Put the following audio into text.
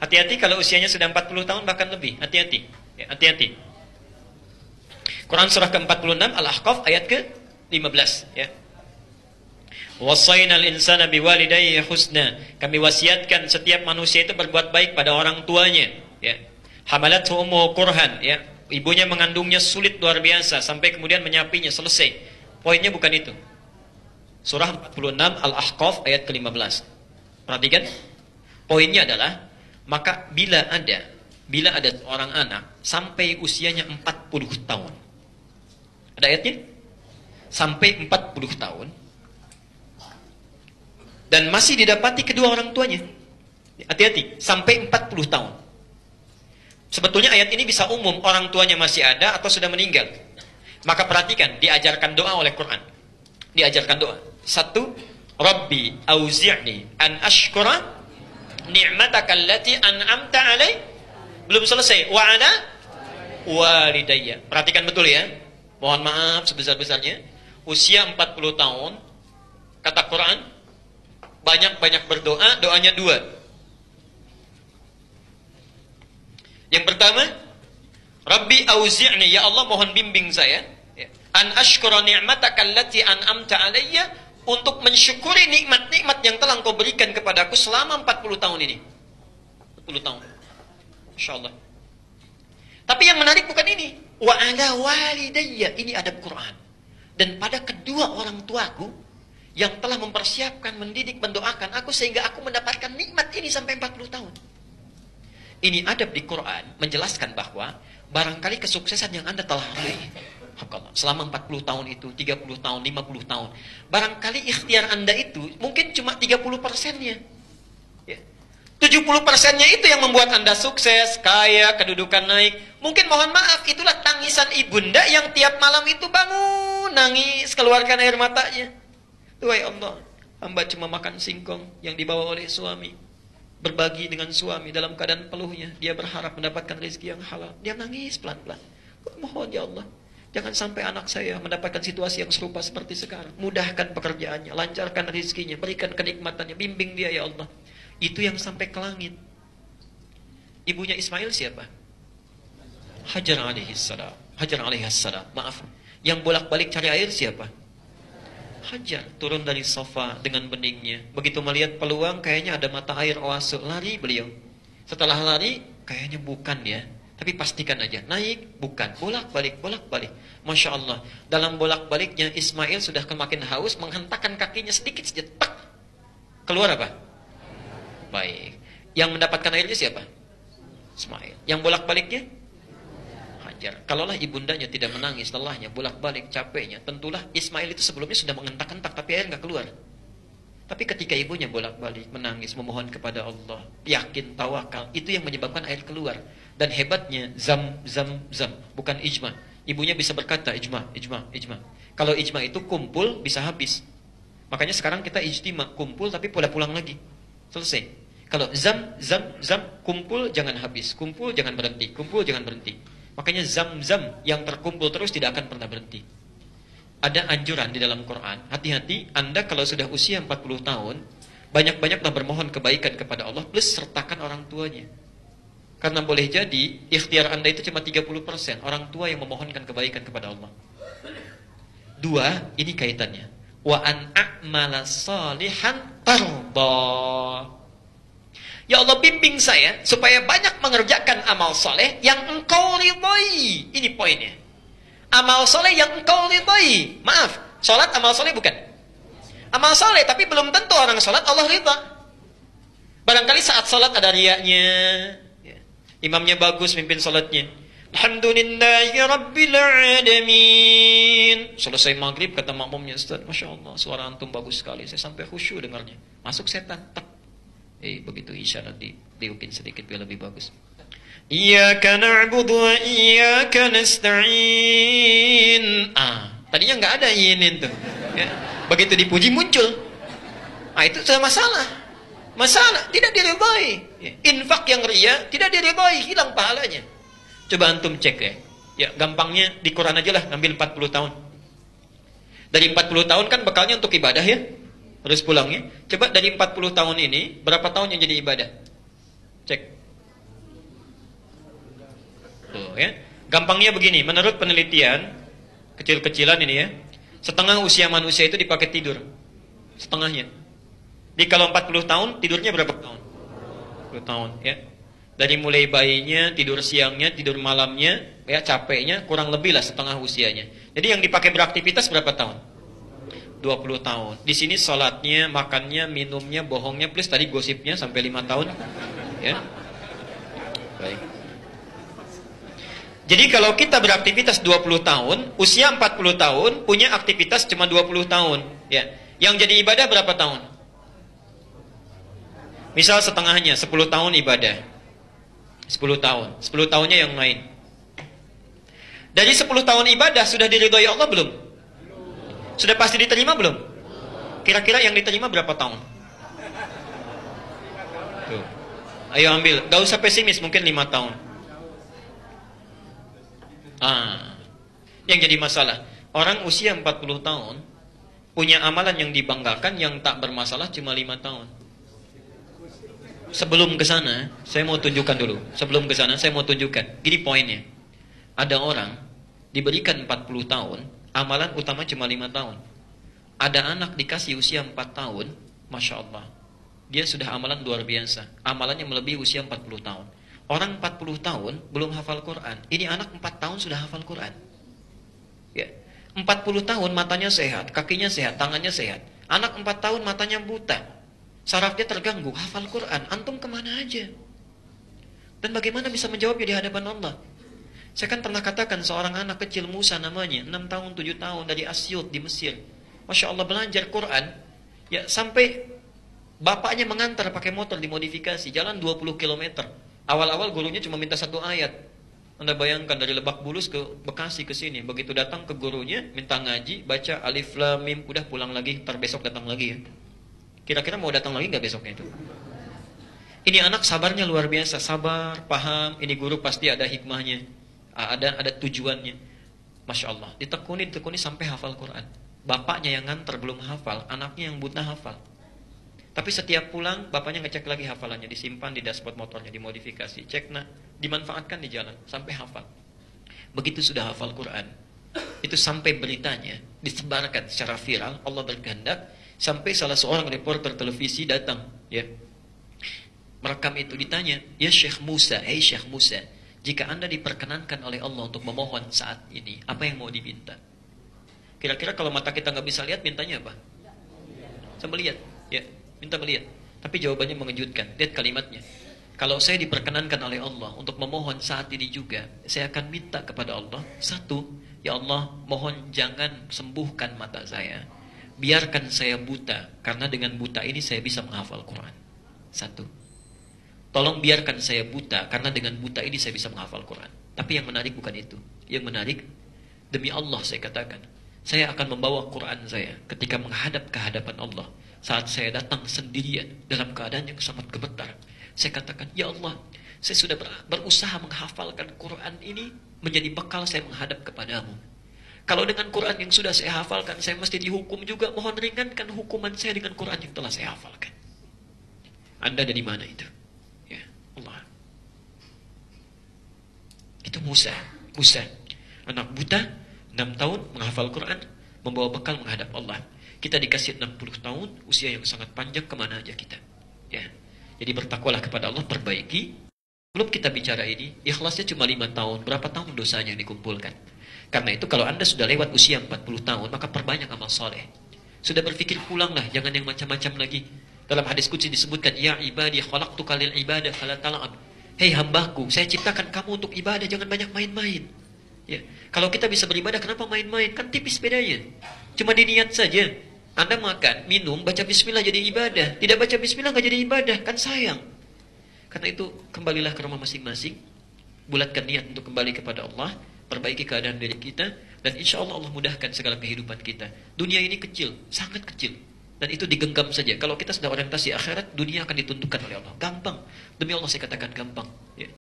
Hati-hati kalau usianya sudah 40 tahun bahkan lebih. Hati-hati. Ya, hati-hati. Quran surah ke-46 Al-Ahqaf ayat ke-15 ya. Wasainal insana biwalidayhi husna. Kami wasiatkan setiap manusia itu berbuat baik pada orang tuanya ya. Hamalathu ummuhu kurhan ya. Ibunya mengandungnya sulit luar biasa sampai kemudian menyapinya, selesai. Poinnya bukan itu. Surah 46 Al-Ahqaf ayat ke-15. Perhatikan. Poinnya adalah maka bila ada seorang anak sampai usianya 40 tahun. Ada ayatnya? Sampai 40 tahun dan masih didapati kedua orang tuanya. Hati-hati, sampai 40 tahun. Sebetulnya ayat ini bisa umum, orang tuanya masih ada atau sudah meninggal. Maka perhatikan, diajarkan doa oleh Quran. Diajarkan doa. 1. Rabbi auzi'ni an ashkura ni'mataka allati an'amta alai. Belum selesai. Wa ala walidayya. Perhatikan betul ya. Mohon maaf sebesar-besarnya. Usia 40 tahun. Kata Quran, banyak-banyak berdoa, doanya 2. Yang pertama, Rabbi auzi'ni, ya Allah mohon bimbing saya an ashkura ni'mataka allati an'amta alayya, untuk mensyukuri nikmat-nikmat yang telah Engkau berikan kepadaku selama 40 tahun ini. 40 tahun. Insyaallah. Tapi yang menarik bukan ini. Wa ala walidayya, ini adab Quran. Dan pada kedua orang tuaku yang telah mempersiapkan, mendidik, mendoakan aku sehingga aku mendapatkan nikmat ini sampai 40 tahun. Ini adab di Quran menjelaskan bahwa barangkali kesuksesan yang Anda telah raih selama 40 tahun itu, 30 tahun, 50 tahun, barangkali ikhtiar Anda itu mungkin cuma 30%-nya. Ya. 70%-nya itu yang membuat Anda sukses, kaya, kedudukan naik. Mungkin mohon maaf, itulah tangisan ibunda yang tiap malam itu bangun, nangis, keluarkan air matanya. Wahai Allah, hamba cuma makan singkong yang dibawa oleh suami. Berbagi dengan suami dalam keadaan peluhnya. Dia berharap mendapatkan rezeki yang halal. Dia nangis pelan-pelan. Mohon ya Allah, jangan sampai anak saya mendapatkan situasi yang serupa seperti sekarang. Mudahkan pekerjaannya, lancarkan rezekinya, berikan kenikmatannya, bimbing dia ya Allah. Itu yang sampai ke langit. Ibunya Ismail siapa? Hajar alaihissalam. Hajar alaihissalam. Maaf. Yang bolak-balik cari air siapa? Hajar turun dari sofa dengan beningnya. Begitu melihat peluang, kayaknya ada mata air oase, lari beliau. Setelah lari, kayaknya bukan ya. Tapi pastikan aja, naik, bukan. Bolak-balik, bolak-balik. Masya Allah, dalam bolak-baliknya Ismail sudah kemakin haus, menghentakkan kakinya sedikit saja. Tak! Keluar apa? Baik. Yang mendapatkan airnya siapa? Ismail. Yang bolak-baliknya? Hajar. Kalaulah ibundanya tidak menangis, lelahnya, bolak-balik, capeknya, tentulah Ismail itu sebelumnya sudah menghentak-hentak, tapi air nggak keluar. Tapi ketika ibunya bolak-balik, menangis, memohon kepada Allah, yakin, tawakal, itu yang menyebabkan air keluar. Dan hebatnya, zam, bukan ijma. Ibunya bisa berkata, ijma. Kalau ijma itu kumpul, bisa habis. Makanya sekarang kita ijtima, kumpul, tapi pulang lagi. Selesai. Kalau zam, kumpul, jangan habis. Kumpul, jangan berhenti. Kumpul, jangan berhenti. Makanya zam-zam yang terkumpul terus tidak akan pernah berhenti. Ada anjuran di dalam Quran, hati-hati Anda kalau sudah usia 40 tahun, banyak-banyaklah bermohon kebaikan kepada Allah, plus sertakan orang tuanya. Karena boleh jadi, ikhtiar Anda itu cuma 30%, orang tua yang memohonkan kebaikan kepada Allah. 2, ini kaitannya. Wa an a'mala salihan tarda. Ya Allah, bimbing saya supaya banyak mengerjakan amal soleh yang Engkau ridhai. Ini poinnya. Amal soleh yang Engkau ridhai. Maaf, sholat amal soleh bukan? Amal soleh, tapi belum tentu orang sholat Allah ridha. Barangkali saat sholat ada riaknya, imamnya bagus mimpin sholatnya. Alhamdulillahi Rabbil Alamin. Selesai maghrib kata makmumnya, Ustaz, Masya Allah, suara antum bagus sekali. Saya sampai khusyuk dengarnya. Masuk setan, tak. Begitu isya nanti diupin sedikit biar lebih bagus. Iyyaka na'budu wa iyyaka nasta'in. Tadinya nggak ada ini tuh. Ya. Begitu dipuji muncul. Itu sudah masalah. Masalah tidak diridhai. Infak yang riya tidak diridhai, hilang pahalanya. Coba antum cek ya. Ya, gampangnya di Quran aja lah, ngambil 40 tahun. Dari 40 tahun kan bekalnya untuk ibadah ya. Terus pulangnya, coba dari 40 tahun ini, berapa tahun yang jadi ibadah? Cek. Tuh ya. Gampangnya begini, menurut penelitian kecil-kecilan ini ya, setengah usia manusia itu dipakai tidur. Setengahnya. Jadi kalau 40 tahun, tidurnya berapa tahun? 10 tahun ya. Dari mulai bayinya, tidur siangnya, tidur malamnya, ya capeknya kurang lebih lah setengah usianya. Jadi yang dipakai beraktivitas berapa tahun? 20 tahun. Di sini sholatnya, makannya, minumnya, bohongnya, plus tadi gosipnya sampai 5 tahun. Ya. Baik. Jadi kalau kita beraktivitas 20 tahun, usia 40 tahun, punya aktivitas cuma 20 tahun. Ya. Yang jadi ibadah berapa tahun? Misal setengahnya, 10 tahun ibadah. 10 tahun. 10 tahunnya yang lain. Dari 10 tahun ibadah, sudah diridhoi Allah belum? Sudah pasti diterima belum? Kira-kira yang diterima berapa tahun? Tuh. Ayo ambil. Gak usah pesimis, mungkin 5 tahun. Yang jadi masalah, orang usia 40 tahun, punya amalan yang dibanggakan, yang tak bermasalah cuma 5 tahun. Sebelum ke sana, saya mau tunjukkan dulu. Sebelum ke sana, saya mau tunjukkan. Gini poinnya. Ada orang diberikan 40 tahun, amalan utama cuma 5 tahun. Ada anak dikasih usia 4 tahun, Masya Allah. Dia sudah amalan luar biasa. Amalannya melebihi usia 40 tahun. Orang 40 tahun belum hafal Quran. Ini anak 4 tahun sudah hafal Quran. Ya. 40 tahun matanya sehat, kakinya sehat, tangannya sehat. Anak 4 tahun matanya buta. Sarafnya terganggu, hafal Quran, antum kemana aja? Dan bagaimana bisa menjawabnya di hadapan Allah? Saya kan pernah katakan seorang anak kecil Musa namanya, 6 tahun, 7 tahun dari Asyut di Mesir. Masya Allah belajar Quran, ya sampai bapaknya mengantar pakai motor dimodifikasi, jalan 20 km. Awal-awal gurunya cuma minta 1 ayat. Anda bayangkan dari Lebak Bulus ke Bekasi ke sini, begitu datang ke gurunya, minta ngaji, baca alif lam mim, udah pulang lagi, ntar besok datang lagi ya. Kira-kira mau datang lagi nggak besoknya itu? Ini anak sabarnya luar biasa, sabar, paham. Ini guru pasti ada hikmahnya, ada tujuannya. Masya Allah, ditekuni sampai hafal Quran. Bapaknya yang nganter belum hafal, anaknya yang buta hafal. Tapi setiap pulang, bapaknya ngecek lagi hafalannya, disimpan di dashboard motornya, dimodifikasi, cek nah, dimanfaatkan di jalan sampai hafal. Begitu sudah hafal Quran, itu sampai beritanya disebarkan secara viral, Allah berkehendak. Sampai salah seorang reporter televisi datang, ya, merekam itu, ditanya, ya Syekh Musa, hey Syekh Musa, jika Anda diperkenankan oleh Allah untuk memohon saat ini, apa yang mau diminta? Kira-kira kalau mata kita nggak bisa lihat, mintanya apa? Saya melihat, ya, minta melihat. Tapi jawabannya mengejutkan. Lihat kalimatnya. Kalau saya diperkenankan oleh Allah untuk memohon saat ini juga, saya akan minta kepada Allah, satu, ya Allah, mohon jangan sembuhkan mata saya. Biarkan saya buta, karena dengan buta ini saya bisa menghafal Quran. Satu. Tolong biarkan saya buta, karena dengan buta ini saya bisa menghafal Quran. Tapi yang menarik bukan itu. Yang menarik, demi Allah saya katakan, saya akan membawa Quran saya ketika menghadap ke hadapan Allah. Saat saya datang sendirian, dalam keadaan yang sangat gemetar, saya katakan, ya Allah, saya sudah berusaha menghafalkan Quran ini menjadi bekal saya menghadap kepadamu. Kalau dengan Quran yang sudah saya hafalkan, saya mesti dihukum juga. Mohon ringankan hukuman saya dengan Quran yang telah saya hafalkan. Anda dari mana itu? Ya, Allah. Itu Musa. Musa, anak buta, 6 tahun, menghafal Quran, membawa bekal menghadap Allah. Kita dikasih 60 tahun, usia yang sangat panjang, kemana aja kita? Ya. Jadi bertakwalah kepada Allah, perbaiki. Belum kita bicara ini, ikhlasnya cuma 5 tahun. Berapa tahun dosanya yang dikumpulkan? Karena itu kalau Anda sudah lewat usia 40 tahun, maka perbanyak amal soleh. Sudah berpikir pulanglah, jangan yang macam-macam lagi. Dalam hadis qudsi disebutkan, ya ibadi khalaqtuka lil ibadah fala tal'ab. Hei hambaku, saya ciptakan kamu untuk ibadah, jangan banyak main-main. Ya. Kalau kita bisa beribadah, kenapa main-main? Kan tipis bedanya. Cuma diniat saja. Anda makan, minum, baca bismillah jadi ibadah. Tidak baca bismillah nggak jadi ibadah, kan sayang. Karena itu kembalilah ke rumah masing-masing, bulatkan niat untuk kembali kepada Allah, perbaiki keadaan diri kita, dan insya Allah Allah mudahkan segala kehidupan kita. Dunia ini kecil, sangat kecil, dan itu digenggam saja. Kalau kita sudah orientasi akhirat, dunia akan ditentukan oleh Allah. Gampang, demi Allah saya katakan gampang. Ya.